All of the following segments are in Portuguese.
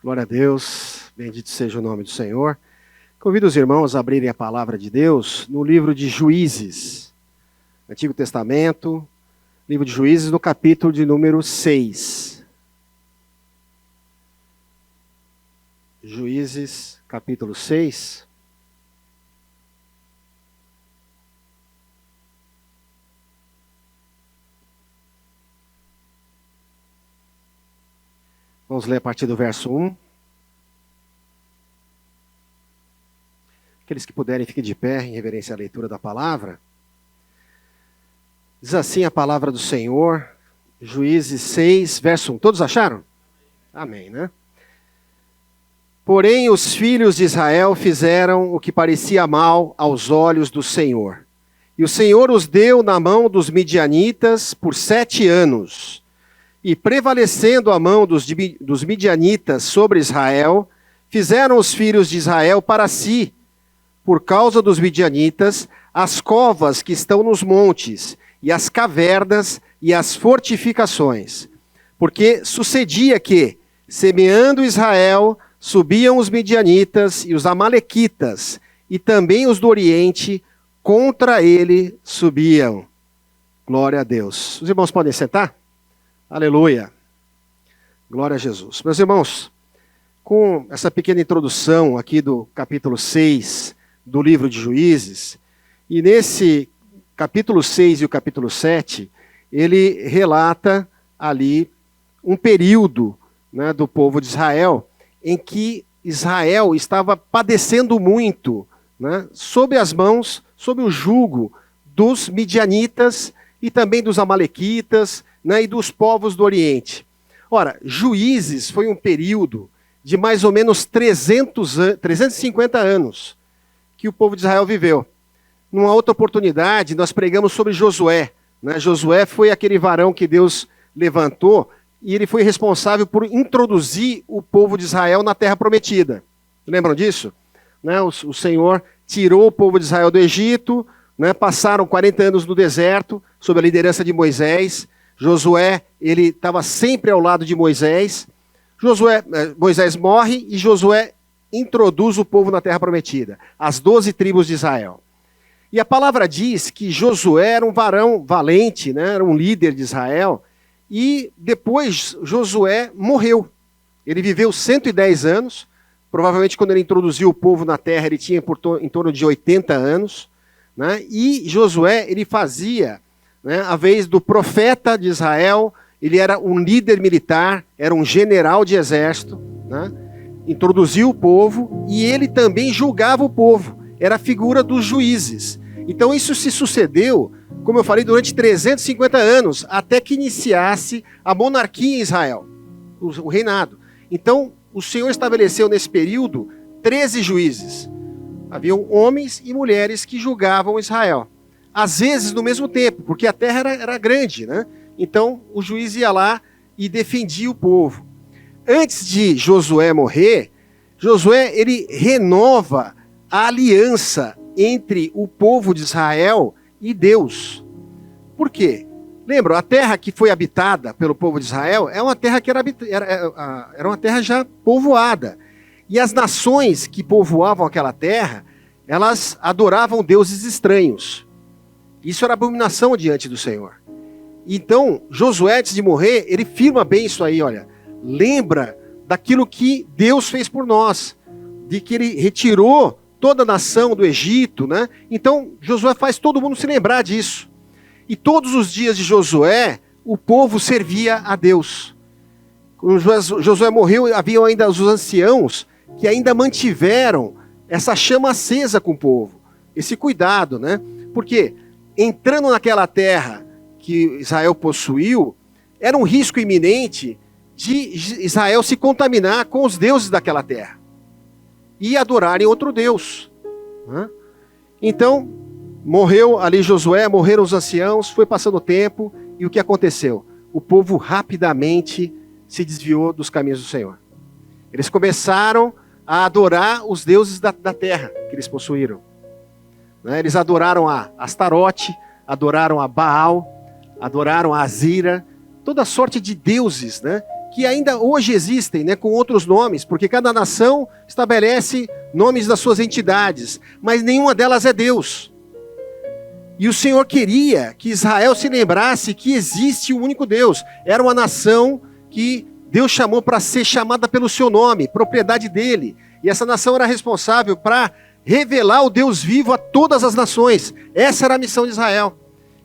Glória a Deus, bendito seja o nome do Senhor. Convido os irmãos a abrirem a palavra de Deus no livro de Juízes, Antigo Testamento, livro de Juízes, no capítulo de número 6. Juízes, capítulo 6. Vamos ler a partir do verso 1. Aqueles que puderem, fiquem de pé em reverência à leitura da palavra. Diz assim a palavra do Senhor, Juízes 6, verso 1. Todos acharam? Amém, né? Porém, os filhos de Israel fizeram o que parecia mal aos olhos do Senhor. E o Senhor os deu na mão dos midianitas por 7 anos. E prevalecendo a mão dos midianitas sobre Israel, fizeram os filhos de Israel para si, por causa dos midianitas, as covas que estão nos montes, e as cavernas e as fortificações. Porque sucedia que, semeando Israel, subiam os midianitas e os amalequitas, e também os do Oriente, contra ele subiam. Glória a Deus. Os irmãos podem sentar? Aleluia. Glória a Jesus. Meus irmãos, com essa pequena introdução aqui do capítulo 6 do livro de Juízes, e nesse capítulo 6 e o capítulo 7, ele relata ali um período, né, do povo de Israel, em que Israel estava padecendo muito, né, sob as mãos, sob o jugo dos midianitas e também dos amalequitas, né, e dos povos do Oriente. Ora, Juízes foi um período de mais ou menos 350 anos que o povo de Israel viveu. Numa outra oportunidade, nós pregamos sobre Josué, né? Josué foi aquele varão que Deus levantou e ele foi responsável por introduzir o povo de Israel na terra prometida. Lembram disso? Né? O Senhor tirou o povo de Israel do Egito, né? Passaram 40 anos no deserto, sob a liderança de Moisés. Josué, ele estava sempre ao lado de Moisés. Moisés morre e Josué introduz o povo na terra prometida, as 12 tribos de Israel. E a palavra diz que Josué era um varão valente, né? Era um líder de Israel, e depois Josué morreu. Ele viveu 110 anos, provavelmente quando ele introduziu o povo na terra ele tinha em torno de 80 anos, né? E Josué, ele fazia, né, a vez do profeta de Israel, ele era um líder militar, era um general de exército, né? Introduziu o povo e ele também julgava o povo, era a figura dos juízes. Então isso se sucedeu, como eu falei, durante 350 anos, até que iniciasse a monarquia em Israel, o reinado. Então o Senhor estabeleceu nesse período 13 juízes. Haviam homens e mulheres que julgavam Israel. Às vezes no mesmo tempo, porque a terra era grande, né? Então o juiz ia lá e defendia o povo. Antes de Josué morrer, Josué ele renova a aliança entre o povo de Israel e Deus. Por quê? Lembram, a terra que foi habitada pelo povo de Israel é uma terra que era uma terra já povoada. E as nações que povoavam aquela terra, elas adoravam deuses estranhos. Isso era abominação diante do Senhor. Então, Josué, antes de morrer, ele firma bem isso aí, olha. Lembra daquilo que Deus fez por nós, de que ele retirou toda a nação do Egito, né? Então, Josué faz todo mundo se lembrar disso. E todos os dias de Josué, o povo servia a Deus. Quando Josué morreu, haviam ainda os anciãos que ainda mantiveram essa chama acesa com o povo. Esse cuidado, né? Porque entrando naquela terra que Israel possuiu, era um risco iminente de Israel se contaminar com os deuses daquela terra e adorarem outro Deus. Então, morreu ali Josué, morreram os anciãos, foi passando o tempo, e o que aconteceu? O povo rapidamente se desviou dos caminhos do Senhor. Eles começaram a adorar os deuses da terra que eles possuíram. Eles adoraram a Astarote, adoraram a Baal, adoraram a Azira, toda sorte de deuses, né, que ainda hoje existem, né, com outros nomes, porque cada nação estabelece nomes das suas entidades, mas nenhuma delas é Deus. E o Senhor queria que Israel se lembrasse que existe o único Deus. Era uma nação que Deus chamou para ser chamada pelo seu nome, propriedade dele. E essa nação era responsável para revelar o Deus vivo a todas as nações. Essa era a missão de Israel.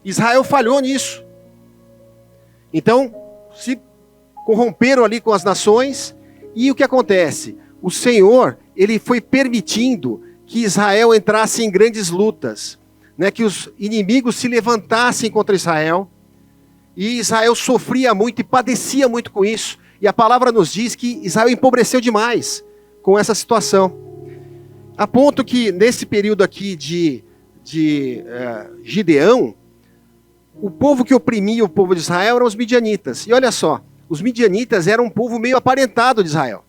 Israel falhou nisso. Então, se corromperam ali com as nações. E o que acontece? O Senhor, ele foi permitindo que Israel entrasse em grandes lutas, né? Que os inimigos se levantassem contra Israel. E Israel sofria muito e padecia muito com isso. E a palavra nos diz que Israel empobreceu demais com essa situação. A ponto que, nesse período aqui de Gideão, o povo que oprimia o povo de Israel eram os midianitas. E olha só, os midianitas eram um povo meio aparentado de Israel.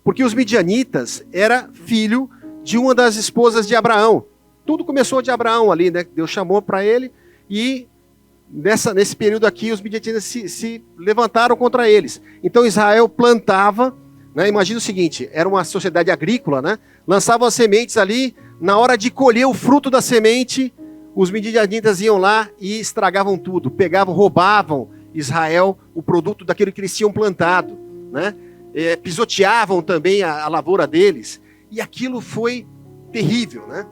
Porque os midianitas era filho de uma das esposas de Abraão. Tudo começou de Abraão ali, né? Deus chamou para ele e nesse período aqui os midianitas se levantaram contra eles. Então Israel plantava, né? Imagina o seguinte, era uma sociedade agrícola, né? Lançavam as sementes ali, na hora de colher o fruto da semente, os midianitas iam lá e estragavam tudo, pegavam, roubavam Israel o produto daquilo que eles tinham plantado, né? Pisoteavam também a lavoura deles, e aquilo foi terrível, né?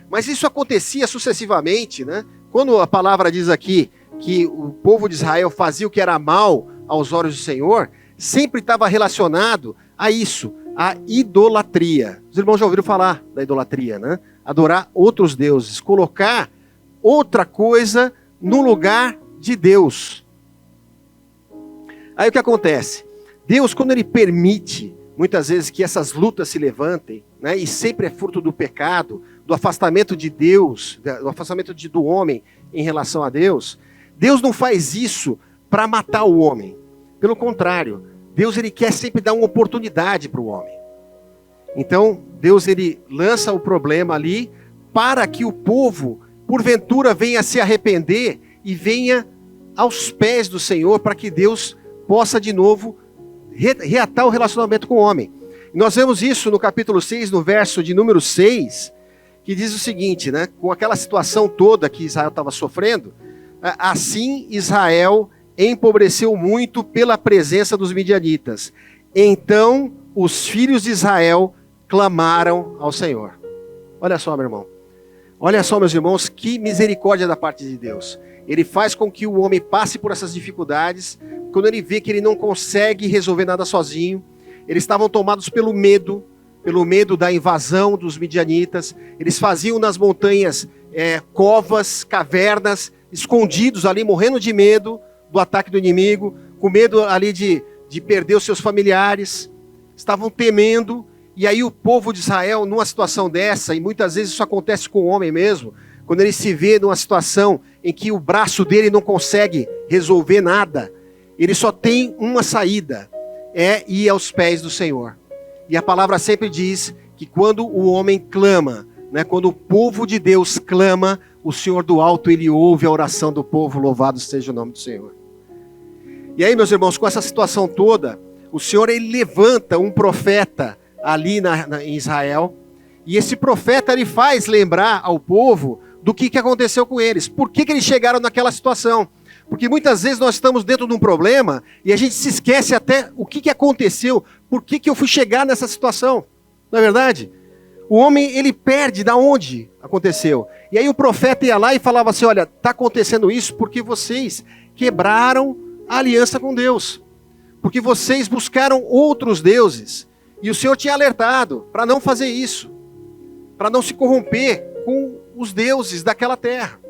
Mas isso acontecia sucessivamente, né? Quando a palavra diz aqui que o povo de Israel fazia o que era mal aos olhos do Senhor, sempre estava relacionado a isso, a idolatria. Os irmãos já ouviram falar da idolatria, né? Adorar outros deuses, colocar outra coisa no lugar de Deus. Aí o que acontece? Deus, quando ele permite, muitas vezes, que essas lutas se levantem, né, e sempre é fruto do pecado, do afastamento de Deus, do afastamento do homem em relação a Deus, Deus não faz isso para matar o homem. Pelo contrário, Deus ele quer sempre dar uma oportunidade para o homem. Então, Deus ele lança o problema ali para que o povo, porventura, venha se arrepender e venha aos pés do Senhor para que Deus possa de novo reatar o relacionamento com o homem. Nós vemos isso no capítulo 6, no verso de número 6, que diz o seguinte, né? Com aquela situação toda que Israel estava sofrendo, assim Israel empobreceu muito pela presença dos midianitas. Então os filhos de Israel clamaram ao Senhor. Olha só, meu irmão. Olha só, meus irmãos, que misericórdia da parte de Deus. Ele faz com que o homem passe por essas dificuldades, quando ele vê que ele não consegue resolver nada sozinho. Eles estavam tomados pelo medo da invasão dos midianitas. Eles faziam nas montanhas covas, cavernas, escondidos ali, morrendo de medo do ataque do inimigo, com medo ali de perder os seus familiares. Estavam temendo. E aí o povo de Israel, numa situação dessa, e muitas vezes isso acontece com o homem mesmo, quando ele se vê numa situação em que o braço dele não consegue resolver nada, ele só tem uma saída, é ir aos pés do Senhor. E a palavra sempre diz que quando o homem clama, né, quando o povo de Deus clama, o Senhor do alto, ele ouve a oração do povo, louvado seja o nome do Senhor. E aí, meus irmãos, com essa situação toda, o Senhor ele levanta um profeta ali em Israel, e esse profeta ele faz lembrar ao povo do que aconteceu com eles. Por que eles chegaram naquela situação? Porque muitas vezes nós estamos dentro de um problema e a gente se esquece até o que aconteceu, por que eu fui chegar nessa situação. Não é verdade? O homem, ele perde da onde aconteceu. E aí o profeta ia lá e falava assim, olha, está acontecendo isso porque vocês quebraram a aliança com Deus. Porque vocês buscaram outros deuses. E o Senhor tinha alertado para não fazer isso. Para não se corromper com os deuses daquela terra.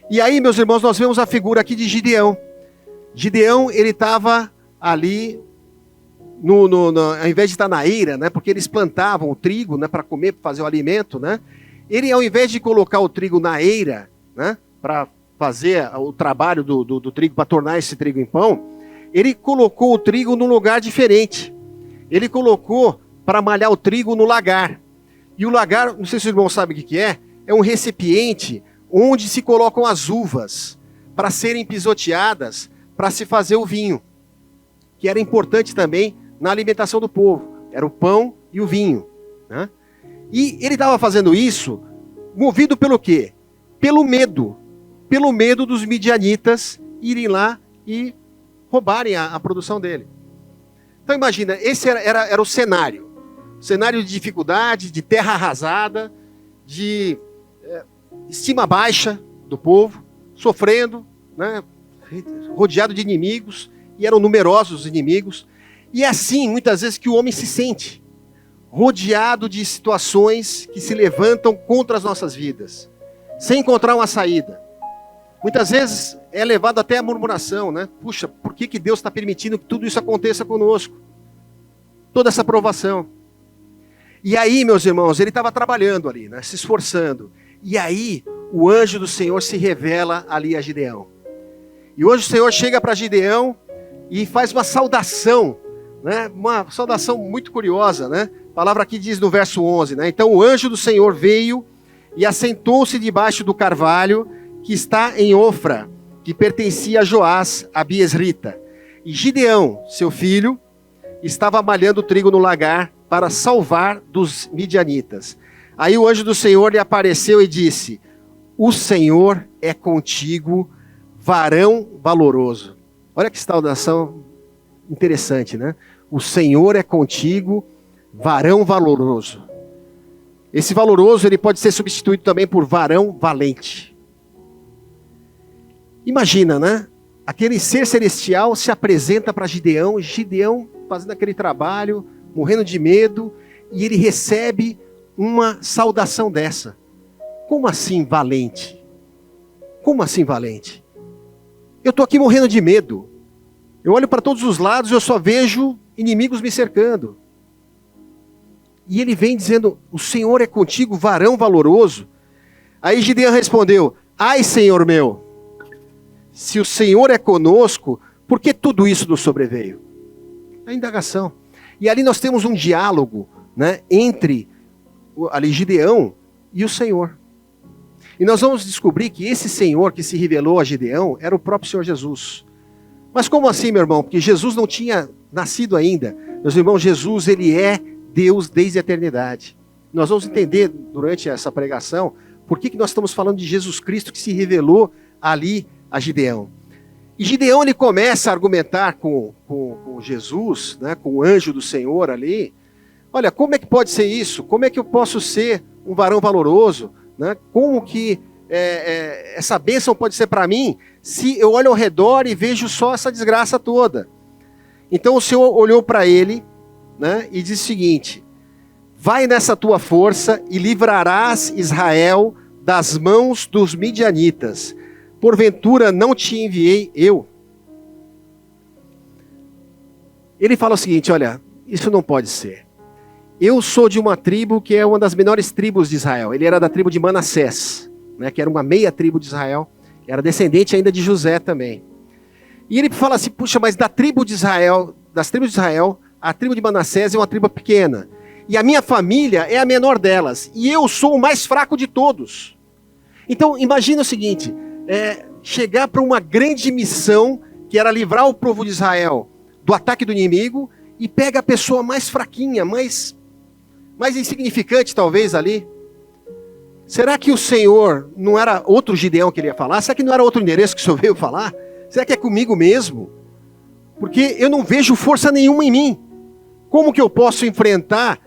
E aí, meus irmãos, nós vemos a figura aqui de Gideão. Gideão, ele estava ali, ao invés de estar na eira, né, porque eles plantavam o trigo, né, para comer, para fazer o alimento, né, ele, ao invés de colocar o trigo na eira, né, para fazer o trabalho do trigo, para tornar esse trigo em pão, ele colocou o trigo num lugar diferente. Ele colocou para malhar o trigo no lagar. E o lagar, não sei se os irmãos sabem o que é um recipiente onde se colocam as uvas para serem pisoteadas, para se fazer o vinho, que era importante também na alimentação do povo. Era o pão e o vinho, né? E ele estava fazendo isso movido pelo quê? Pelo medo dos midianitas irem lá e roubarem a produção dele. Então imagina, esse era o cenário. Cenário de dificuldade, de terra arrasada, de estima baixa do povo, sofrendo, né, rodeado de inimigos, e eram numerosos os inimigos. E é assim, muitas vezes, que o homem se sente, rodeado de situações que se levantam contra as nossas vidas, sem encontrar uma saída. Muitas vezes é levado até a murmuração, né? Puxa, por que Deus está permitindo que tudo isso aconteça conosco? Toda essa provação. E aí, meus irmãos, ele estava trabalhando ali, né? Se esforçando. E aí, o anjo do Senhor se revela ali a Gideão. E hoje o Senhor chega para Gideão e faz uma saudação, né? Uma saudação muito curiosa, né? A palavra aqui diz no verso 11, né? Então o anjo do Senhor veio e assentou-se debaixo do carvalho que está em Ofra, que pertencia a Joás, a Biesrita. E Gideão, seu filho, estava malhando trigo no lagar para salvar dos midianitas. Aí o anjo do Senhor lhe apareceu e disse: o Senhor é contigo, varão valoroso. Olha que saudação interessante, né? O Senhor é contigo, varão valoroso. Esse valoroso ele pode ser substituído também por varão valente. Imagina, né? Aquele ser celestial se apresenta para Gideão, Gideão fazendo aquele trabalho, morrendo de medo, e ele recebe uma saudação dessa. Como assim valente? Como assim valente? Eu estou aqui morrendo de medo. Eu olho para todos os lados e eu só vejo inimigos me cercando. E ele vem dizendo: o Senhor é contigo, varão valoroso. Aí Gideão respondeu: ai, Senhor meu, se o Senhor é conosco, por que tudo isso nos sobreveio? A indagação. E ali nós temos um diálogo, né, entre ali Gideão e o Senhor. E nós vamos descobrir que esse Senhor que se revelou a Gideão era o próprio Senhor Jesus. Mas como assim, meu irmão? Porque Jesus não tinha nascido ainda. Meus irmãos, Jesus, ele é Deus desde a eternidade. Nós vamos entender durante essa pregação por que nós estamos falando de Jesus Cristo que se revelou ali a Gideão. E Gideão ele começa a argumentar com Jesus, né, com o anjo do Senhor ali. Olha, como é que pode ser isso? Como é que eu posso ser um varão valoroso? Né? Como que essa bênção pode ser para mim se eu olho ao redor e vejo só essa desgraça toda? Então o Senhor olhou para ele, né, e disse o seguinte: vai nessa tua força e livrarás Israel das mãos dos midianitas. Porventura não te enviei eu? Ele fala o seguinte: olha, isso não pode ser. Eu sou de uma tribo que é uma das menores tribos de Israel. Ele era da tribo de Manassés, né, que era uma meia tribo de Israel. Era descendente ainda de José também. E ele fala assim: puxa, mas das tribos de Israel, a tribo de Manassés é uma tribo pequena. E a minha família é a menor delas. E eu sou o mais fraco de todos. Então, imagina o seguinte: chegar para uma grande missão, que era livrar o povo de Israel do ataque do inimigo, e pega a pessoa mais fraquinha, mais insignificante talvez ali. Será que o Senhor não era outro Gideão que ele ia falar? Será que não era outro endereço que o Senhor veio falar? Será que é comigo mesmo? Porque eu não vejo força nenhuma em mim. Como que eu posso enfrentar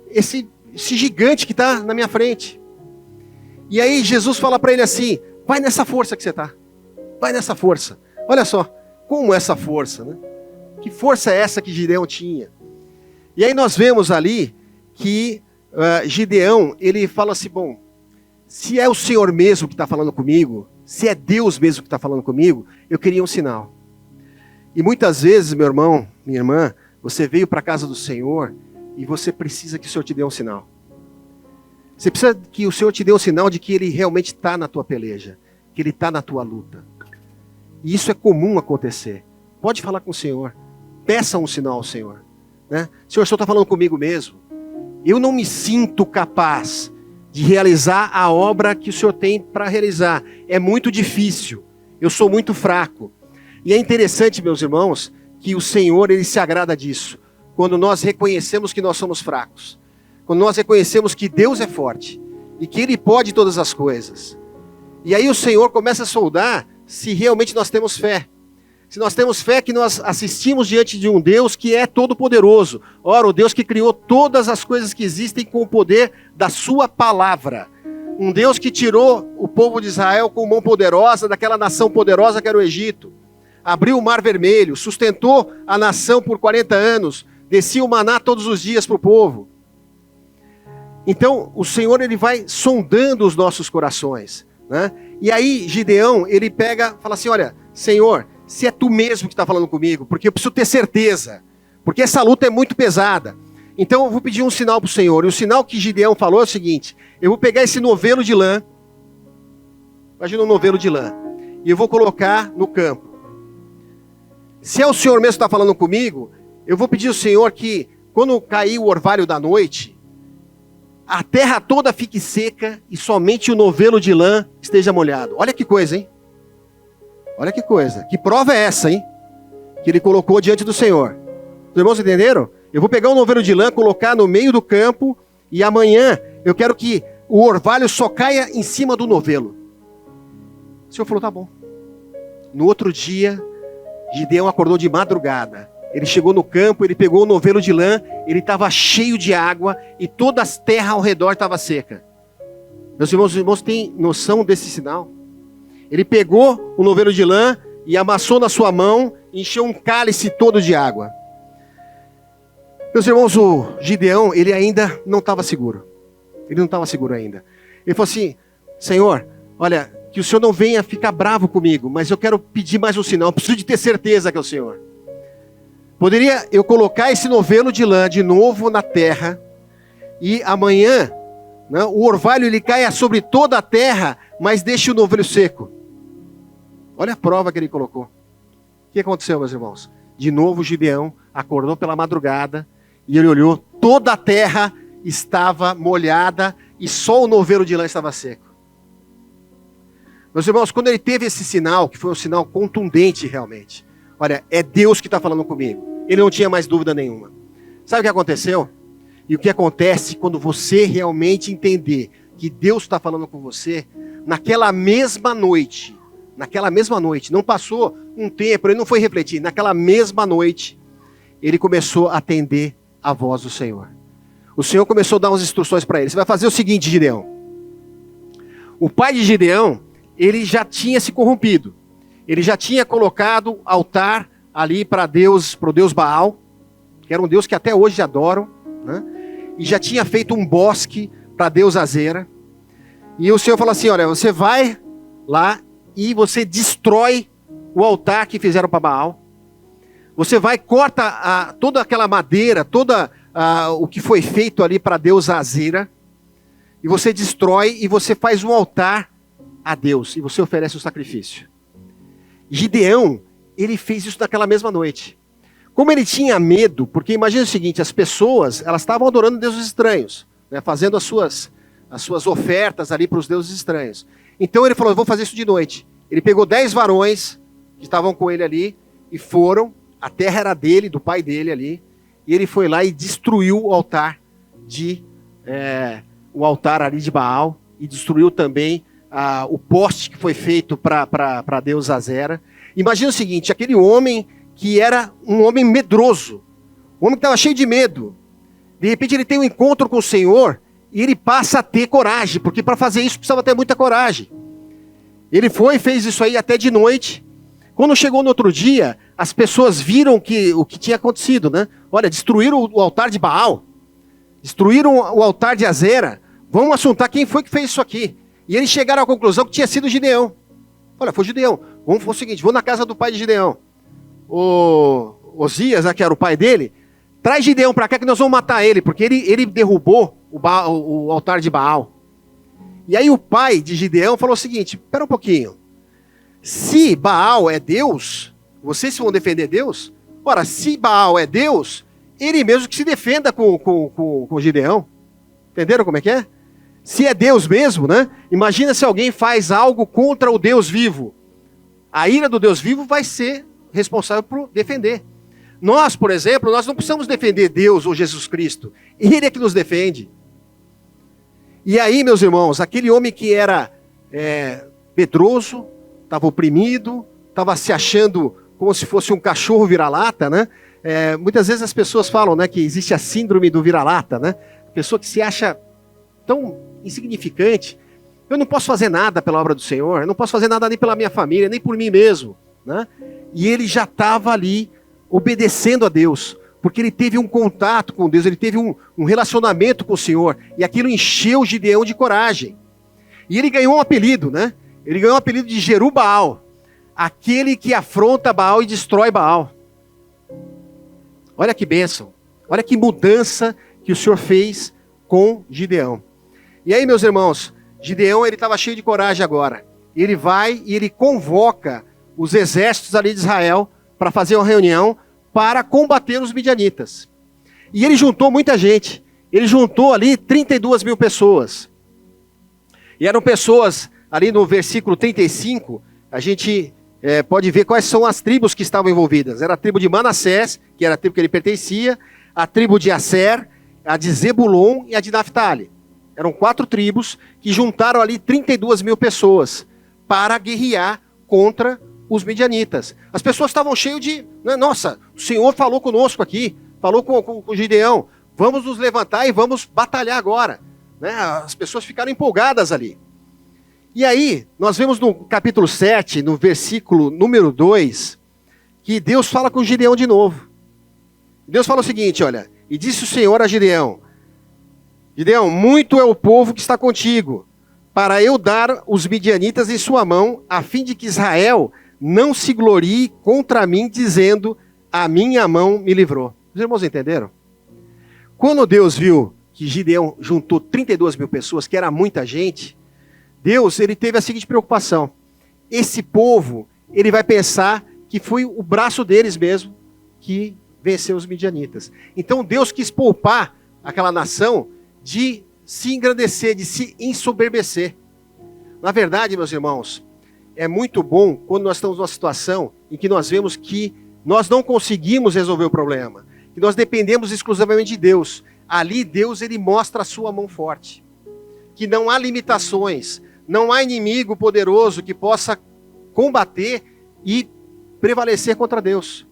esse gigante que está na minha frente? E aí Jesus fala para ele assim: vai nessa força que você está. Vai nessa força. Olha só, como essa força, né? Que força é essa que Gideão tinha? E aí nós vemos ali que Gideão, ele fala assim: bom, se é o Senhor mesmo que está falando comigo, se é Deus mesmo que está falando comigo, eu queria um sinal. E muitas vezes, meu irmão, minha irmã, você veio para a casa do Senhor e você precisa que o Senhor te dê um sinal. Você precisa que o Senhor te dê um sinal de que Ele realmente está na tua peleja, que Ele está na tua luta. E isso é comum acontecer. Pode falar com o Senhor. Peça um sinal ao Senhor. Né? Senhor, o Senhor está falando comigo mesmo. Eu não me sinto capaz de realizar a obra que o Senhor tem para realizar. É muito difícil. Eu sou muito fraco. E é interessante, meus irmãos, que o Senhor, Ele se agrada disso. Quando nós reconhecemos que nós somos fracos. Quando nós reconhecemos que Deus é forte. E que Ele pode todas as coisas. E aí o Senhor começa a soldar se realmente nós temos fé. Se nós temos fé que nós assistimos diante de um Deus que é todo-poderoso. Ora, o Deus que criou todas as coisas que existem com o poder da sua palavra. Um Deus que tirou o povo de Israel com mão poderosa daquela nação poderosa que era o Egito. Abriu o Mar Vermelho, sustentou a nação por 40 anos, descia o maná todos os dias para o povo. Então, o Senhor, Ele vai sondando os nossos corações, né? E aí, Gideão, ele fala assim, olha, Senhor, se é Tu mesmo que está falando comigo, porque eu preciso ter certeza, porque essa luta é muito pesada. Então, eu vou pedir um sinal para o Senhor, e o sinal que Gideão falou é o seguinte, eu vou pegar esse novelo de lã, imagina um novelo de lã, e eu vou colocar no campo. Se é o Senhor mesmo que está falando comigo, eu vou pedir ao Senhor que, quando cair o orvalho da noite, a terra toda fique seca e somente o novelo de lã esteja molhado. Olha que coisa, hein? Olha que coisa. Que prova é essa, hein? Que ele colocou diante do Senhor. Os irmãos entenderam? Eu vou pegar o novelo de lã, colocar no meio do campo e amanhã eu quero que o orvalho só caia em cima do novelo. O Senhor falou, tá bom. No outro dia, Gideão acordou de madrugada. Ele chegou no campo, ele pegou o novelo de lã, ele estava cheio de água e toda a terra ao redor estava seca. Meus irmãos têm noção desse sinal? Ele pegou o novelo de lã e amassou na sua mão, encheu um cálice todo de água. Meus irmãos, o Gideão, ele ainda não estava seguro. Ele não estava seguro ainda. Ele falou assim, Senhor, olha, que o Senhor não venha ficar bravo comigo, mas eu quero pedir mais um sinal, eu preciso de ter certeza que é o Senhor. Poderia eu colocar esse novelo de lã de novo na terra, e amanhã, né, o orvalho ele caia sobre toda a terra, mas deixe o novelo seco. Olha a prova que ele colocou. O que aconteceu, meus irmãos? De novo Gideão acordou pela madrugada, e ele olhou, toda a terra estava molhada, e só o novelo de lã estava seco. Meus irmãos, quando ele teve esse sinal, que foi um sinal contundente realmente, olha, é Deus que está falando comigo. Ele não tinha mais dúvida nenhuma. Sabe o que aconteceu? E o que acontece quando você realmente entender que Deus está falando com você, naquela mesma noite, não passou um tempo, ele não foi refletir, naquela mesma noite, ele começou a atender a voz do Senhor. O Senhor começou a dar umas instruções para ele. Você vai fazer o seguinte, Gideão. O pai de Gideão, ele já tinha se corrompido. Ele já tinha colocado altar ali para o Deus Baal, que era um Deus que até hoje adoram, né? E já tinha feito um bosque para Deus Azera. E o Senhor falou assim, olha, você vai lá e você destrói o altar que fizeram para Baal. Você vai, corta toda aquela madeira, o que foi feito ali para Deus Azera, e você destrói e você faz um altar a Deus, e você oferece o sacrifício. Gideão, ele fez isso naquela mesma noite. Como ele tinha medo, porque imagina o seguinte, as pessoas, elas estavam adorando deuses estranhos, né, fazendo as suas ofertas ali para os deuses estranhos. Então ele falou, eu vou fazer isso de noite. Ele pegou 10 varões que estavam com ele ali, e foram, a terra era dele, do pai dele ali, e ele foi lá e destruiu o altar ali de Baal, e destruiu também o poste que foi feito para Deus Azera. Imagina o seguinte, aquele homem que era um homem medroso, um homem que estava cheio de medo, de repente ele tem um encontro com o Senhor, e ele passa a ter coragem, porque para fazer isso precisava ter muita coragem. Ele foi e fez isso aí até de noite. Quando chegou no outro dia, as pessoas viram o que tinha acontecido, né? Olha, destruíram o altar de Baal, destruíram o altar de Azera, vamos assuntar quem foi que fez isso aqui. E eles chegaram à conclusão que tinha sido Gideão. Olha, foi Gideão. Vamos fazer o seguinte, vou na casa do pai de Gideão. O Osias, que era o pai dele, traz Gideão para cá que nós vamos matar ele, porque ele derrubou o altar de Baal. E aí o pai de Gideão falou o seguinte, espera um pouquinho. Se Baal é Deus, vocês vão defender Deus? Ora, se Baal é Deus, ele mesmo que se defenda com Gideão. Entenderam como é que é? Se é Deus mesmo, né? Imagina se alguém faz algo contra o Deus vivo. A ira do Deus vivo vai ser responsável por defender. Nós, por exemplo, nós não precisamos defender Deus ou Jesus Cristo. Ele é que nos defende. E aí, meus irmãos, aquele homem que era medroso, estava oprimido, estava se achando como se fosse um cachorro vira-lata, né? Muitas vezes as pessoas falam, né, que existe a síndrome do vira-lata, né? Pessoa que se acha tão insignificante. Eu não posso fazer nada pela obra do Senhor, eu não posso fazer nada nem pela minha família, nem por mim mesmo, né? E ele já estava ali obedecendo a Deus, porque ele teve um contato com Deus, ele teve um relacionamento com o Senhor, e aquilo encheu Gideão de coragem. E ele ganhou um apelido, né? Ele ganhou um apelido de Jerubaal, aquele que afronta Baal e destrói Baal. Olha que bênção, olha que mudança que o Senhor fez com Gideão. E aí, meus irmãos, Gideão, ele estava cheio de coragem agora. Ele vai e ele convoca os exércitos ali de Israel para fazer uma reunião para combater os midianitas. E ele juntou muita gente. Ele juntou ali 32 mil pessoas. E eram pessoas, ali no versículo 35, a gente pode ver quais são as tribos que estavam envolvidas. Era a tribo de Manassés, que era a tribo que ele pertencia, a tribo de Asser, a de Zebulon e a de Naftali. Eram 4 tribos que juntaram ali 32 mil pessoas para guerrear contra os midianitas. As pessoas estavam cheias de, né, nossa, o Senhor falou conosco aqui, falou com Gideão, vamos nos levantar e vamos batalhar agora. Né? As pessoas ficaram empolgadas ali. E aí, nós vemos no capítulo 7, no versículo número 2, que Deus fala com Gideão de novo. Deus fala o seguinte, olha, e disse o Senhor a Gideão, Gideão, muito é o povo que está contigo, para eu dar os midianitas em sua mão, a fim de que Israel não se glorie contra mim, dizendo, a minha mão me livrou. Os irmãos entenderam? Quando Deus viu que Gideão juntou 32 mil pessoas, que era muita gente, Deus, ele teve a seguinte preocupação. Esse povo, ele vai pensar que foi o braço deles mesmo que venceu os midianitas. Então Deus quis poupar aquela nação de se engrandecer, de se ensoberbecer. Na verdade, meus irmãos, é muito bom quando nós estamos numa situação em que nós vemos que nós não conseguimos resolver o problema, que nós dependemos exclusivamente de Deus. Ali Deus, ele mostra a sua mão forte, que não há limitações, não há inimigo poderoso que possa combater e prevalecer contra Deus.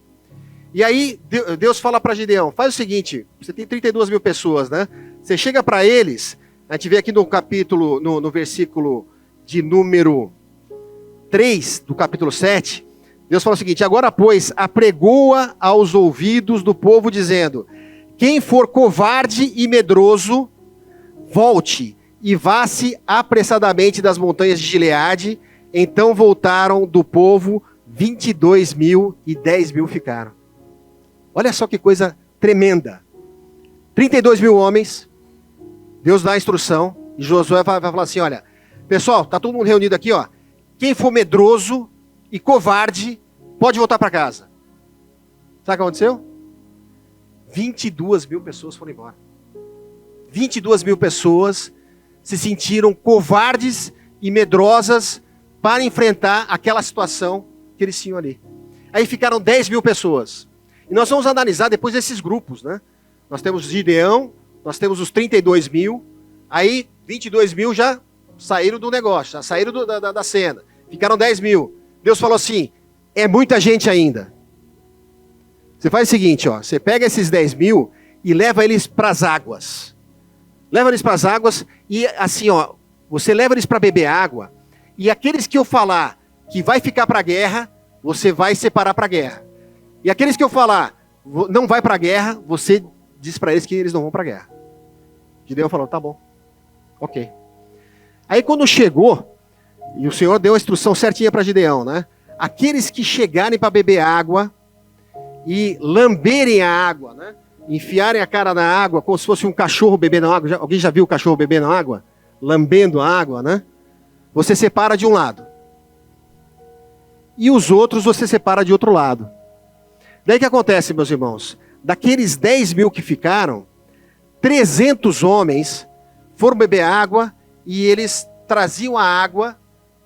E aí Deus fala para Gideão, faz o seguinte, você tem 32 mil pessoas, né? Você chega para eles, a gente vê aqui no capítulo, no versículo de número 3 do capítulo 7, Deus fala o seguinte, agora pois, apregoa aos ouvidos do povo dizendo, quem for covarde e medroso, volte e vá-se apressadamente das montanhas de Gileade. Então voltaram do povo 22 mil e 10 mil ficaram. Olha só que coisa tremenda. 32 mil homens, Deus dá a instrução, e Josué vai falar assim, olha, pessoal, está todo mundo reunido aqui, ó. Quem for medroso e covarde, pode voltar para casa. Sabe o que aconteceu? 22 mil pessoas foram embora. 22 mil pessoas se sentiram covardes e medrosas para enfrentar aquela situação que eles tinham ali. Aí ficaram 10 mil pessoas. E nós vamos analisar depois esses grupos, né? Nós temos Gideão, nós temos os 32 mil, aí 22 mil já saíram do negócio, já saíram da cena. Ficaram 10 mil. Deus falou assim, é muita gente ainda. Você faz o seguinte, ó, você pega esses 10 mil e leva eles para as águas. Leva eles para as águas e assim, ó, você leva eles para beber água. E aqueles que eu falar que vai ficar para a guerra, você vai separar para a guerra. E aqueles que eu falar não vai para a guerra, você diz para eles que eles não vão para a guerra. Gideão falou, tá bom, ok. Aí quando chegou, e o Senhor deu a instrução certinha para Gideão, né? Aqueles que chegarem para beber água e lamberem a água, né? Enfiarem a cara na água como se fosse um cachorro bebendo água. Alguém já viu o cachorro bebendo água? Lambendo a água, né? Você separa de um lado. E os outros você separa de outro lado. Daí o que acontece, meus irmãos? Daqueles 10 mil que ficaram, 300 homens foram beber água e eles traziam a água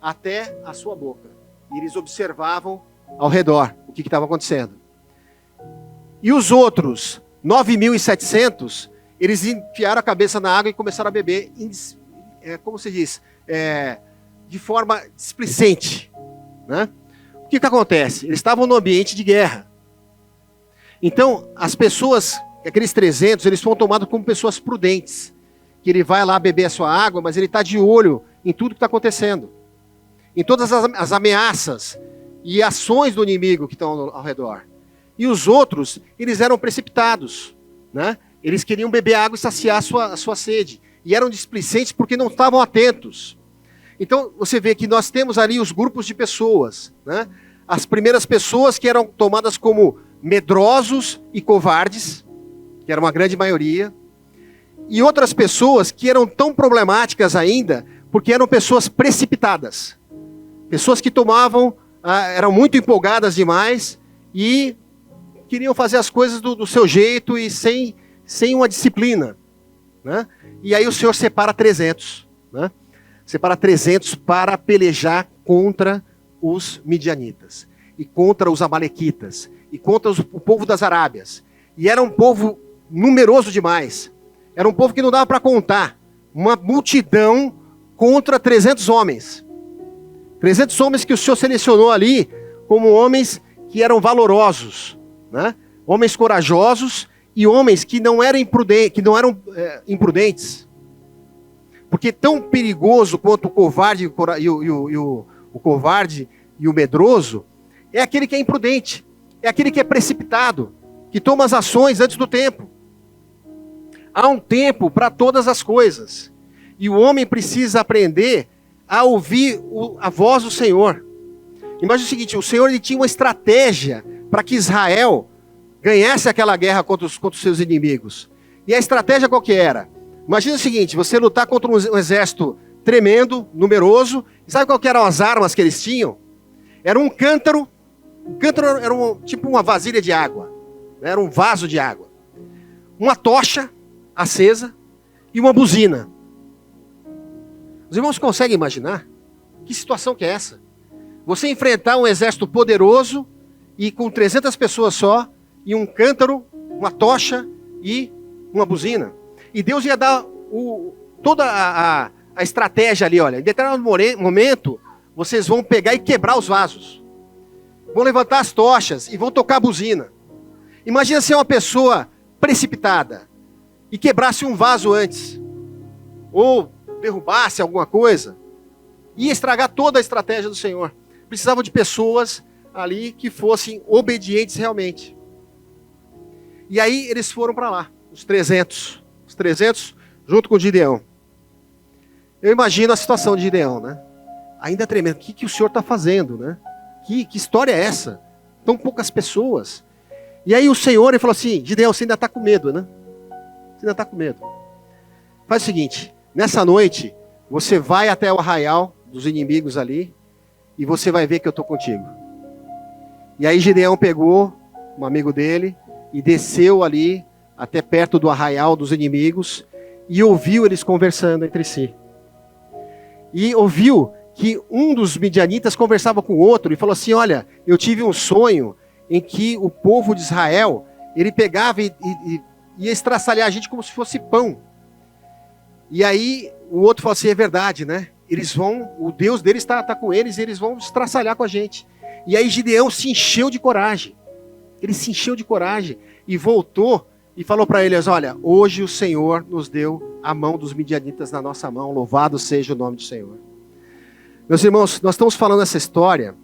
até a sua boca. E eles observavam ao redor o que estava acontecendo. E os outros, 9.700, eles enfiaram a cabeça na água e começaram a beber, como se diz, de forma displicente, né? O que acontece? Eles estavam no ambiente de guerra. Então, as pessoas, aqueles 300, eles foram tomados como pessoas prudentes. Que ele vai lá beber a sua água, mas ele está de olho em tudo que está acontecendo. Em todas as ameaças e ações do inimigo que estão ao redor. E os outros, eles eram precipitados, né? Eles queriam beber água e saciar a sua sede. E eram displicentes porque não estavam atentos. Então, você vê que nós temos ali os grupos de pessoas, né? As primeiras pessoas que eram tomadas como medrosos e covardes, que era uma grande maioria. E outras pessoas que eram tão problemáticas ainda, porque eram pessoas precipitadas. Pessoas que eram muito empolgadas demais e queriam fazer as coisas do seu jeito e sem uma disciplina, né? E aí o Senhor separa 300, né? Separa 300 para pelejar contra os midianitas, e contra os amalequitas, e contra o povo das Arábias. E era um povo numeroso demais. Era um povo que não dava para contar. Uma multidão contra 300 homens. 300 homens que o Senhor selecionou ali como homens que eram valorosos, né? Homens corajosos e homens que não eram imprudentes. Porque tão perigoso quanto o covarde o covarde e o medroso é aquele que é imprudente, é aquele que é precipitado, que toma as ações antes do tempo. Há um tempo para todas as coisas. E o homem precisa aprender a ouvir a voz do Senhor. Imagina o seguinte, o Senhor ele tinha uma estratégia para que Israel ganhasse aquela guerra contra os seus inimigos. E a estratégia qual que era? Imagina o seguinte, você lutar contra um exército tremendo, numeroso. Sabe qual que eram as armas que eles tinham? Era um cântaro. O cântaro era tipo uma vasilha de água. Era um vaso de água. Uma tocha acesa e uma buzina. Os irmãos conseguem imaginar? Que situação que é essa? Você enfrentar um exército poderoso e com 300 pessoas só, e um cântaro, uma tocha e uma buzina. E Deus ia dar toda a estratégia ali, olha. Em determinado momento, vocês vão pegar e quebrar os vasos. Vão levantar as tochas e vão tocar a buzina. Imagina ser uma pessoa precipitada e quebrasse um vaso antes, ou derrubasse alguma coisa, ia estragar toda a estratégia do Senhor. Precisavam de pessoas ali que fossem obedientes realmente. E aí eles foram para lá, os 300 junto com Gideão. Eu imagino a situação de Gideão, né? Ainda tremendo, o que o Senhor está fazendo, né? Que história é essa? Tão poucas pessoas. E aí o Senhor ele falou assim, Gideão, você ainda está com medo, né? Você ainda está com medo. Faz o seguinte, nessa noite, você vai até o arraial dos inimigos ali, e você vai ver que eu estou contigo. E aí Gideão pegou um amigo dele, e desceu ali, até perto do arraial dos inimigos, e ouviu eles conversando entre si. E ouviu que um dos midianitas conversava com o outro, e falou assim, olha, eu tive um sonho, em que o povo de Israel, ele pegava e ia estraçalhar a gente como se fosse pão. E aí o outro falou assim, é verdade, né? O Deus deles está com eles e eles vão estraçalhar com a gente. E aí Gideão se encheu de coragem. Ele se encheu de coragem e voltou e falou para eles, olha, hoje o Senhor nos deu a mão dos midianitas na nossa mão, louvado seja o nome do Senhor. Meus irmãos, nós estamos falando essa história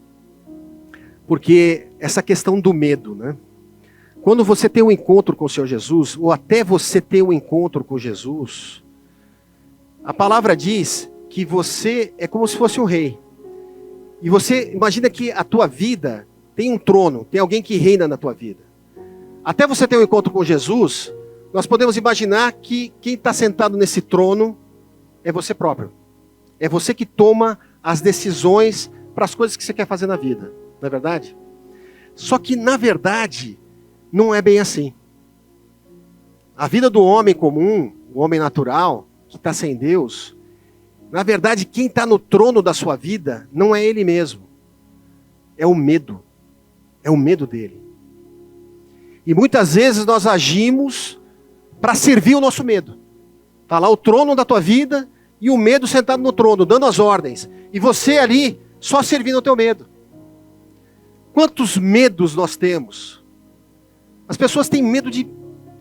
porque essa questão do medo, né? Quando você tem um encontro com o Senhor Jesus, ou até você ter um encontro com Jesus, a palavra diz que você é como se fosse um rei. E você imagina que a tua vida tem um trono, tem alguém que reina na tua vida. Até você ter um encontro com Jesus, nós podemos imaginar que quem está sentado nesse trono é você próprio. É você que toma as decisões para as coisas que você quer fazer na vida. Não é verdade? Só que, na verdade, não é bem assim. A vida do homem comum, o homem natural, que está sem Deus, na verdade, quem está no trono da sua vida não é ele mesmo. É o medo. É o medo dele. E muitas vezes nós agimos para servir o nosso medo. Está lá o trono da tua vida e o medo sentado no trono, dando as ordens. E você ali só servindo o teu medo. Quantos medos nós temos? As pessoas têm medo de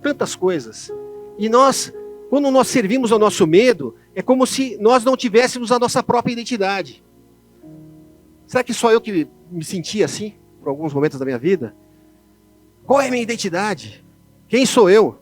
tantas coisas. E nós, quando nós servimos ao nosso medo, é como se nós não tivéssemos a nossa própria identidade. Será que só eu que me sentia assim, por alguns momentos da minha vida? Qual é a minha identidade? Quem sou eu?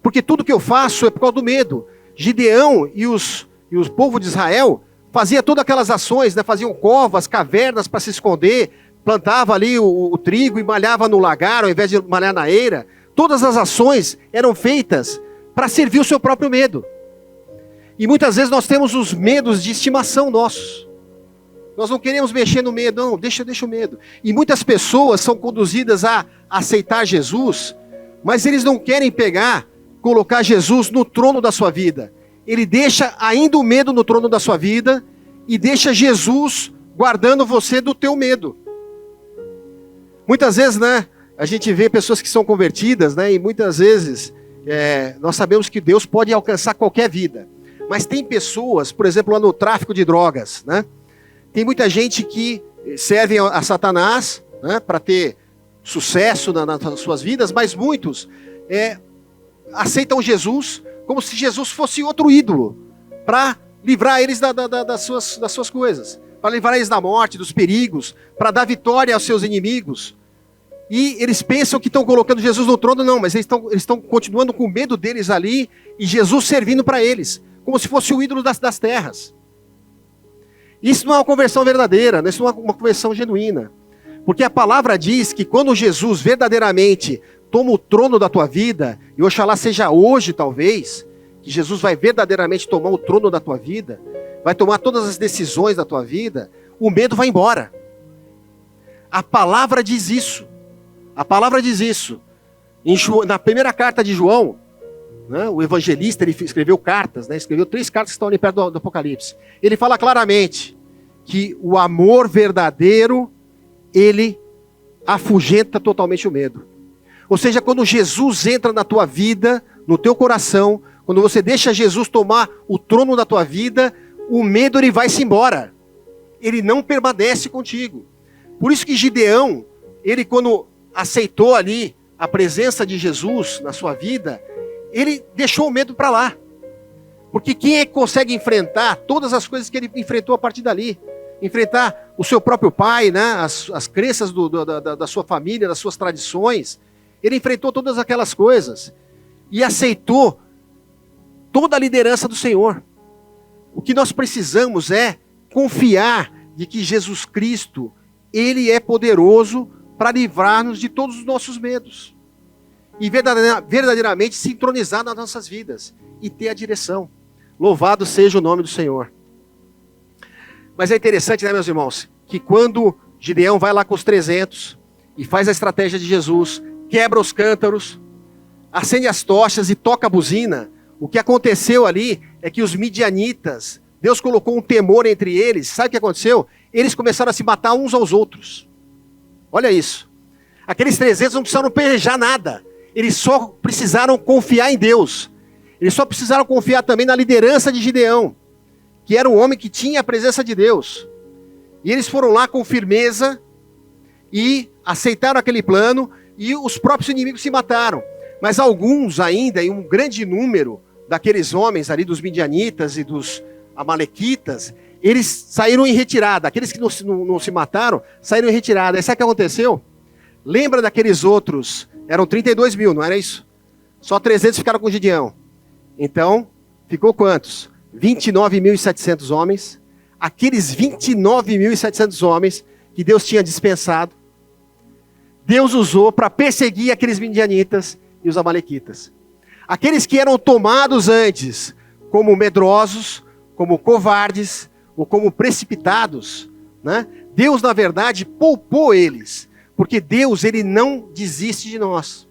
Porque tudo que eu faço é por causa do medo. Gideão e o povo de Israel fazia todas aquelas ações, né? Faziam covas, cavernas para se esconder, plantava ali o trigo e malhava no lagar ao invés de malhar na eira. Todas as ações eram feitas para servir o seu próprio medo. E muitas vezes nós temos os medos de estimação nossos. Nós não queremos mexer no medo, não, deixa o medo. E muitas pessoas são conduzidas a aceitar Jesus, mas eles não querem colocar Jesus no trono da sua vida. Ele deixa ainda o medo no trono da sua vida e deixa Jesus guardando você do teu medo. Muitas vezes, né, a gente vê pessoas que são convertidas, né, e muitas vezes nós sabemos que Deus pode alcançar qualquer vida. Mas tem pessoas, por exemplo, lá no tráfico de drogas, né? Tem muita gente que serve a Satanás, né, para ter sucesso nas suas vidas, mas muitos aceitam Jesus como se Jesus fosse outro ídolo, para livrar eles das suas coisas, para livrar eles da morte, dos perigos, para dar vitória aos seus inimigos. E eles pensam que estão colocando Jesus no trono, não, mas eles estão continuando com medo deles ali, e Jesus servindo para eles, como se fosse o ídolo das terras. Isso não é uma conversão verdadeira, isso não é uma conversão genuína. Porque a palavra diz que quando Jesus verdadeiramente toma o trono da tua vida, e oxalá seja hoje talvez, que Jesus vai verdadeiramente tomar o trono da tua vida, vai tomar todas as decisões da tua vida, o medo vai embora. A palavra diz isso. A palavra diz isso. Na primeira carta de João, né, o evangelista, ele escreveu cartas, né, escreveu 3 cartas que estão ali perto do Apocalipse. Ele fala claramente que o amor verdadeiro, ele afugenta totalmente o medo. Ou seja, quando Jesus entra na tua vida, no teu coração, quando você deixa Jesus tomar o trono da tua vida, o medo ele vai-se embora. Ele não permanece contigo. Por isso que Gideão, ele quando aceitou ali a presença de Jesus na sua vida, ele deixou o medo para lá. Porque quem é que consegue enfrentar todas as coisas que ele enfrentou a partir dali? Enfrentar o seu próprio pai, né? as crenças da sua família, das suas tradições. Ele enfrentou todas aquelas coisas e aceitou toda a liderança do Senhor. O que nós precisamos é confiar de que Jesus Cristo, Ele é poderoso para livrar-nos de todos os nossos medos. E verdadeiramente se entronizar nas nossas vidas e ter a direção. Louvado seja o nome do Senhor. Mas é interessante, né, meus irmãos, que quando Gideão vai lá com os 300 e faz a estratégia de Jesus, quebra os cântaros, acende as tochas e toca a buzina, o que aconteceu ali é que os midianitas, Deus colocou um temor entre eles. Sabe o que aconteceu? Eles começaram a se matar uns aos outros. Olha isso. Aqueles 300 não precisaram pelejar nada. Eles só precisaram confiar em Deus. Eles só precisaram confiar também na liderança de Gideão, que era um homem que tinha a presença de Deus. E eles foram lá com firmeza e aceitaram aquele plano, e os próprios inimigos se mataram. Mas alguns ainda, em um grande número daqueles homens ali, dos midianitas e dos amalequitas, eles saíram em retirada. Aqueles que não se mataram, saíram em retirada. E sabe o que aconteceu? Lembra daqueles outros? Eram 32 mil, não era isso? Só 300 ficaram com Gideão. Então, ficou quantos? 29.700 homens. Aqueles 29.700 homens que Deus tinha dispensado, Deus usou para perseguir aqueles midianitas e os amalequitas. Aqueles que eram tomados antes como medrosos, como covardes ou como precipitados, né? Deus, na verdade, poupou eles, porque Deus, ele não desiste de nós.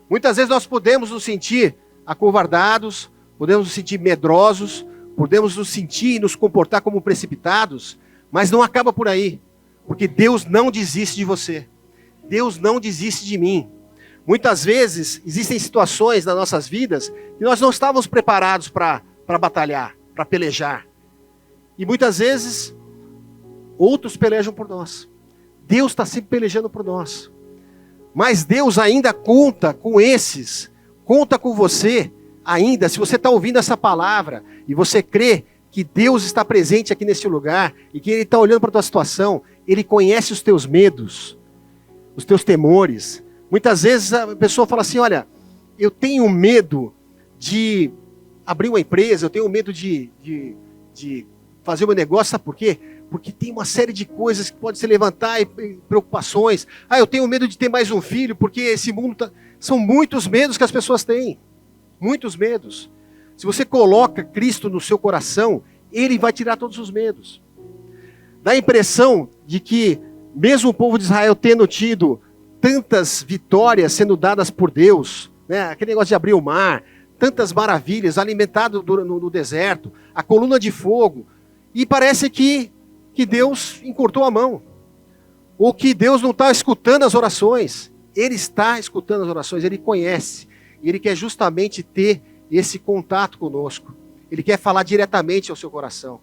Muitas vezes nós podemos nos sentir acovardados, podemos nos sentir medrosos, podemos nos sentir e nos comportar como precipitados, mas não acaba por aí, porque Deus não desiste de você. Deus não desiste de mim. Muitas vezes existem situações nas nossas vidas que nós não estávamos preparados para batalhar, para pelejar. E muitas vezes outros pelejam por nós. Deus está sempre pelejando por nós. Mas Deus ainda conta com esses, conta com você ainda. Se você está ouvindo essa palavra e você crê que Deus está presente aqui neste lugar e que Ele está olhando para a tua situação, Ele conhece os teus medos, os teus temores. Muitas vezes a pessoa fala assim, olha, eu tenho medo de abrir uma empresa, eu tenho medo de fazer o meu negócio, sabe por quê? Porque tem uma série de coisas que podem se levantar e preocupações. Eu tenho medo de ter mais um filho, porque esse mundo são muitos medos que as pessoas têm. Muitos medos. Se você coloca Cristo no seu coração, Ele vai tirar todos os medos. Dá a impressão de que, mesmo o povo de Israel tendo tido tantas vitórias sendo dadas por Deus, né, aquele negócio de abrir o mar, tantas maravilhas, alimentado no deserto, a coluna de fogo, e parece que Deus encurtou a mão, ou que Deus não está escutando as orações. Ele está escutando as orações, Ele conhece, e Ele quer justamente ter esse contato conosco. Ele quer falar diretamente ao seu coração.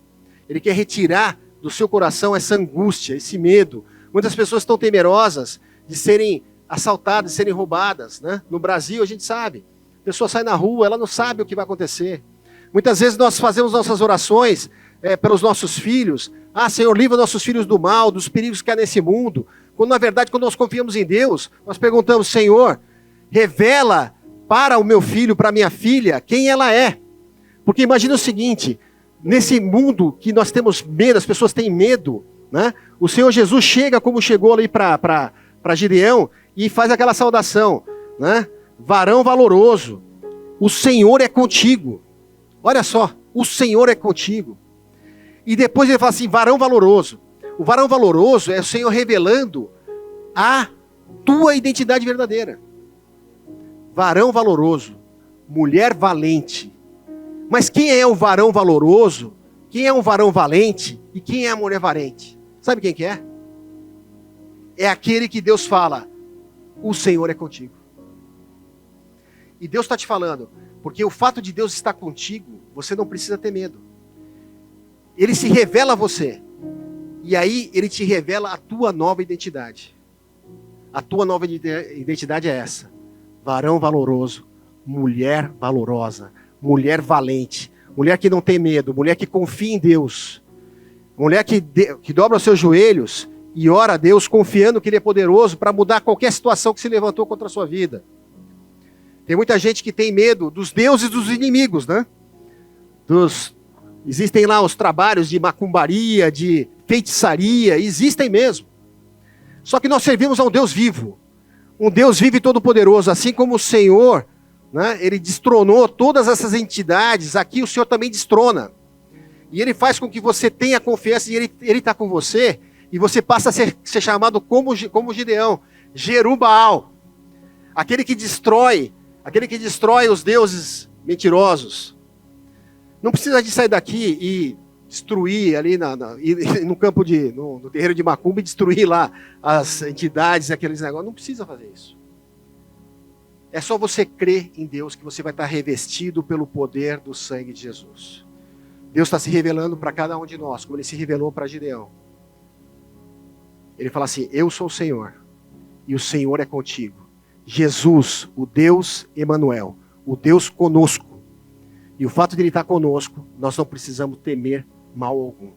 Ele quer retirar do seu coração essa angústia, esse medo. Muitas pessoas estão temerosas de serem assaltadas, de serem roubadas, né? No Brasil a gente sabe, a pessoa sai na rua, ela não sabe o que vai acontecer. Muitas vezes nós fazemos nossas orações pelos nossos filhos. Senhor, livra nossos filhos do mal, dos perigos que há nesse mundo. Quando na verdade, quando nós confiamos em Deus, nós perguntamos, Senhor, revela para o meu filho, para a minha filha, quem ela é. Porque imagina o seguinte, nesse mundo que nós temos medo, as pessoas têm medo, né? O Senhor Jesus chega como chegou ali para Gideão e faz aquela saudação, né? Varão valoroso, o Senhor é contigo. Olha só, o Senhor é contigo. E depois ele fala assim, varão valoroso. O varão valoroso é o Senhor revelando a tua identidade verdadeira. Varão valoroso, mulher valente. Mas quem é o varão valoroso? Quem é um varão valente? E quem é a mulher valente? Sabe quem que é? É aquele que Deus fala, o Senhor é contigo. E Deus está te falando, porque o fato de Deus estar contigo, você não precisa ter medo. Ele se revela a você. E aí Ele te revela a tua nova identidade. A tua nova identidade é essa. Varão valoroso, mulher valorosa, mulher valente, mulher que não tem medo, mulher que confia em Deus. Mulher que dobra os seus joelhos e ora a Deus confiando que Ele é poderoso para mudar qualquer situação que se levantou contra a sua vida. Tem muita gente que tem medo dos deuses dos inimigos, né? Existem lá os trabalhos de macumbaria, de feitiçaria, existem mesmo. Só que nós servimos a um Deus vivo. Um Deus vivo e todo-poderoso, assim como o Senhor, né, Ele destronou todas essas entidades, aqui o Senhor também destrona. E Ele faz com que você tenha confiança e Ele está com você, e você passa a ser chamado como Gideão, Jerubaal, aquele que destrói os deuses mentirosos. Não precisa de sair daqui e destruir ali no campo no terreiro de Macumba e destruir lá as entidades, aqueles negócios. Não precisa fazer isso. É só você crer em Deus que você vai estar revestido pelo poder do sangue de Jesus. Deus está se revelando para cada um de nós, como Ele se revelou para Gideão. Ele fala assim, eu sou o Senhor, e o Senhor é contigo. Jesus, o Deus Emanuel, o Deus conosco. E o fato de Ele estar conosco, nós não precisamos temer mal algum.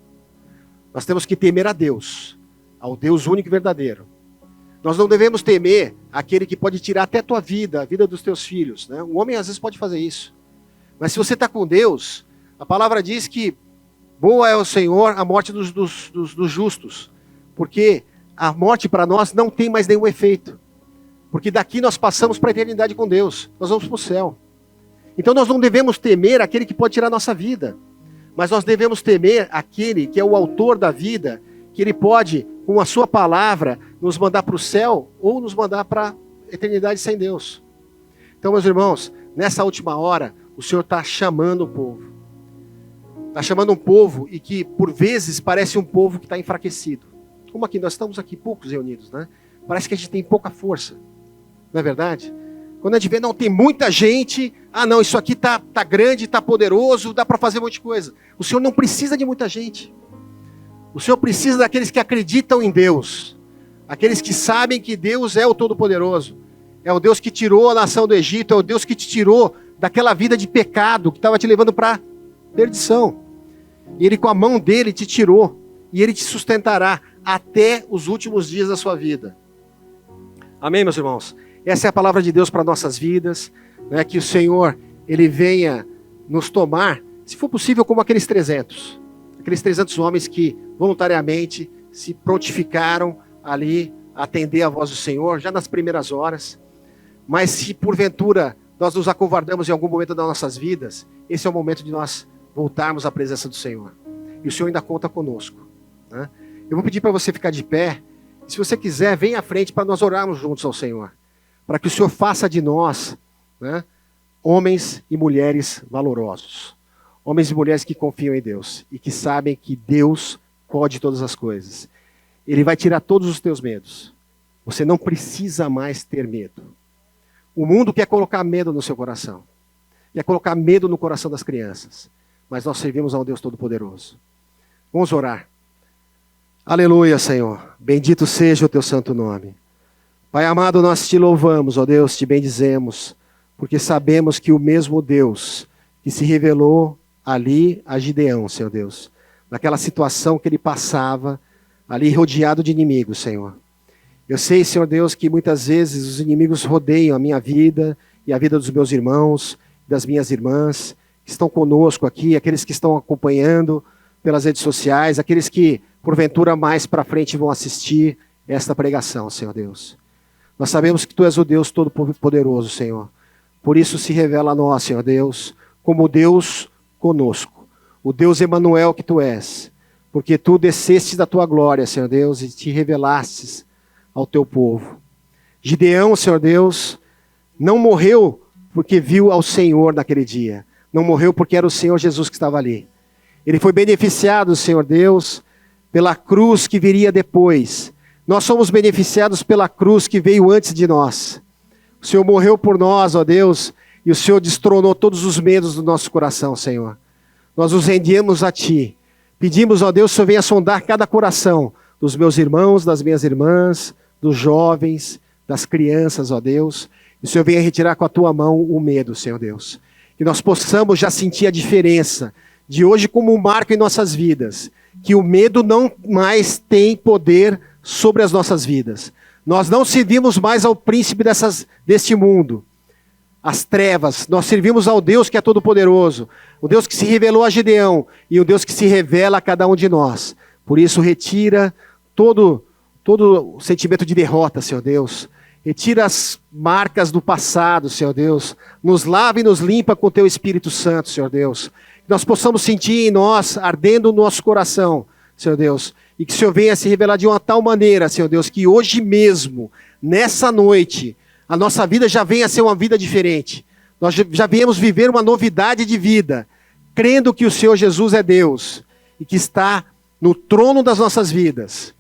Nós temos que temer a Deus, ao Deus único e verdadeiro. Nós não devemos temer aquele que pode tirar até a tua vida, a vida dos teus filhos, né? O homem às vezes pode fazer isso. Mas se você está com Deus, a palavra diz que boa é o Senhor a morte dos justos. Porque a morte para nós não tem mais nenhum efeito. Porque daqui nós passamos para a eternidade com Deus. Nós vamos para o céu. Então nós não devemos temer aquele que pode tirar a nossa vida. Mas nós devemos temer aquele que é o autor da vida, que Ele pode, com a sua palavra, nos mandar para o céu ou nos mandar para a eternidade sem Deus. Então, meus irmãos, nessa última hora, o Senhor está chamando o povo. Está chamando um povo e que, por vezes, parece um povo que está enfraquecido. Como aqui, nós estamos aqui poucos reunidos, né? Parece que a gente tem pouca força. Não é verdade? Quando a gente vê, não, tem muita gente, não, isso aqui tá grande, tá poderoso, dá para fazer um monte de coisa. O Senhor não precisa de muita gente. O Senhor precisa daqueles que acreditam em Deus. Aqueles que sabem que Deus é o Todo-Poderoso. É o Deus que tirou a nação do Egito, é o Deus que te tirou daquela vida de pecado que estava te levando para perdição. E Ele com a mão dele te tirou. E Ele te sustentará até os últimos dias da sua vida. Amém, meus irmãos? Essa é a palavra de Deus para nossas vidas. Né? Que o Senhor, Ele venha nos tomar, se for possível, como aqueles 300. Aqueles 300 homens que voluntariamente se prontificaram ali a atender a voz do Senhor, já nas primeiras horas. Mas se porventura nós nos acovardamos em algum momento das nossas vidas, esse é o momento de nós voltarmos à presença do Senhor. E o Senhor ainda conta conosco. Né? Eu vou pedir para você ficar de pé. Se você quiser, vem à frente para nós orarmos juntos ao Senhor. Para que o Senhor faça de nós, né, homens e mulheres valorosos. Homens e mulheres que confiam em Deus. E que sabem que Deus pode todas as coisas. Ele vai tirar todos os teus medos. Você não precisa mais ter medo. O mundo quer colocar medo no seu coração. Quer colocar medo no coração das crianças. Mas nós servimos a um Deus Todo-Poderoso. Vamos orar. Aleluia, Senhor. Bendito seja o teu santo nome. Pai amado, nós te louvamos, ó Deus, te bendizemos, porque sabemos que o mesmo Deus que se revelou ali a Gideão, Senhor Deus, naquela situação que ele passava, ali rodeado de inimigos, Senhor. Eu sei, Senhor Deus, que muitas vezes os inimigos rodeiam a minha vida e a vida dos meus irmãos, das minhas irmãs, que estão conosco aqui, aqueles que estão acompanhando pelas redes sociais, aqueles que, porventura, mais para frente vão assistir esta pregação, Senhor Deus. Nós sabemos que Tu és o Deus Todo-Poderoso, Senhor. Por isso se revela a nós, Senhor Deus, como Deus conosco. O Deus Emanuel que Tu és. Porque Tu desceste da Tua glória, Senhor Deus, e te revelastes ao Teu povo. Gideão, Senhor Deus, não morreu porque viu ao Senhor naquele dia. Não morreu porque era o Senhor Jesus que estava ali. Ele foi beneficiado, Senhor Deus, pela cruz que viria depois. Nós somos beneficiados pela cruz que veio antes de nós. O Senhor morreu por nós, ó Deus, e o Senhor destronou todos os medos do nosso coração, Senhor. Nós nos rendemos a Ti. Pedimos, ó Deus, que o Senhor venha sondar cada coração dos meus irmãos, das minhas irmãs, dos jovens, das crianças, ó Deus. E o Senhor venha retirar com a Tua mão o medo, Senhor Deus. Que nós possamos já sentir a diferença de hoje como um marco em nossas vidas. Que o medo não mais tem poder sobre as nossas vidas. Nós não servimos mais ao príncipe deste mundo, as trevas. Nós servimos ao Deus que é todo-poderoso, o Deus que se revelou a Gideão e o Deus que se revela a cada um de nós. Por isso, retira todo o sentimento de derrota, Senhor Deus. Retira as marcas do passado, Senhor Deus. Nos lava e nos limpa com o Teu Espírito Santo, Senhor Deus. Que nós possamos sentir em nós, ardendo o nosso coração, Senhor Deus. E que o Senhor venha se revelar de uma tal maneira, Senhor Deus, que hoje mesmo, nessa noite, a nossa vida já venha a ser uma vida diferente. Nós já viemos viver uma novidade de vida, crendo que o Senhor Jesus é Deus e que está no trono das nossas vidas.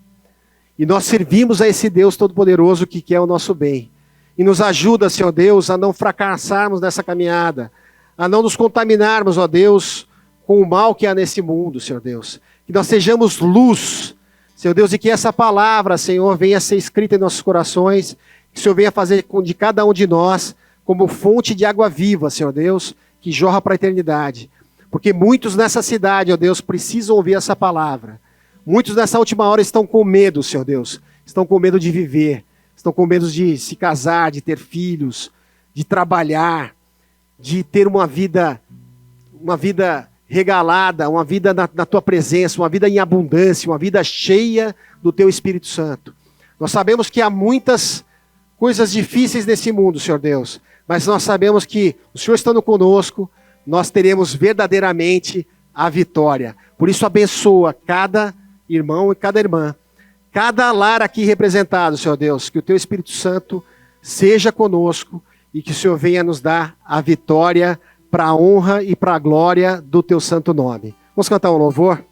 E nós servimos a esse Deus Todo-Poderoso que quer o nosso bem. E nos ajuda, Senhor Deus, a não fracassarmos nessa caminhada, a não nos contaminarmos, ó Deus, com o mal que há nesse mundo, Senhor Deus. Que nós sejamos luz, Senhor Deus, e que essa palavra, Senhor, venha a ser escrita em nossos corações, que o Senhor venha fazer de cada um de nós como fonte de água viva, Senhor Deus, que jorra para a eternidade. Porque muitos nessa cidade, ó Deus, precisam ouvir essa palavra. Muitos nessa última hora estão com medo, Senhor Deus, estão com medo de viver, estão com medo de se casar, de ter filhos, de trabalhar, de ter uma vida regalada, uma vida na Tua presença, uma vida em abundância, uma vida cheia do Teu Espírito Santo. Nós sabemos que há muitas coisas difíceis nesse mundo, Senhor Deus, mas nós sabemos que o Senhor estando conosco, nós teremos verdadeiramente a vitória. Por isso abençoa cada irmão e cada irmã, cada lar aqui representado, Senhor Deus, que o Teu Espírito Santo seja conosco e que o Senhor venha nos dar a vitória para a honra e para a glória do Teu santo nome. Vamos cantar um louvor?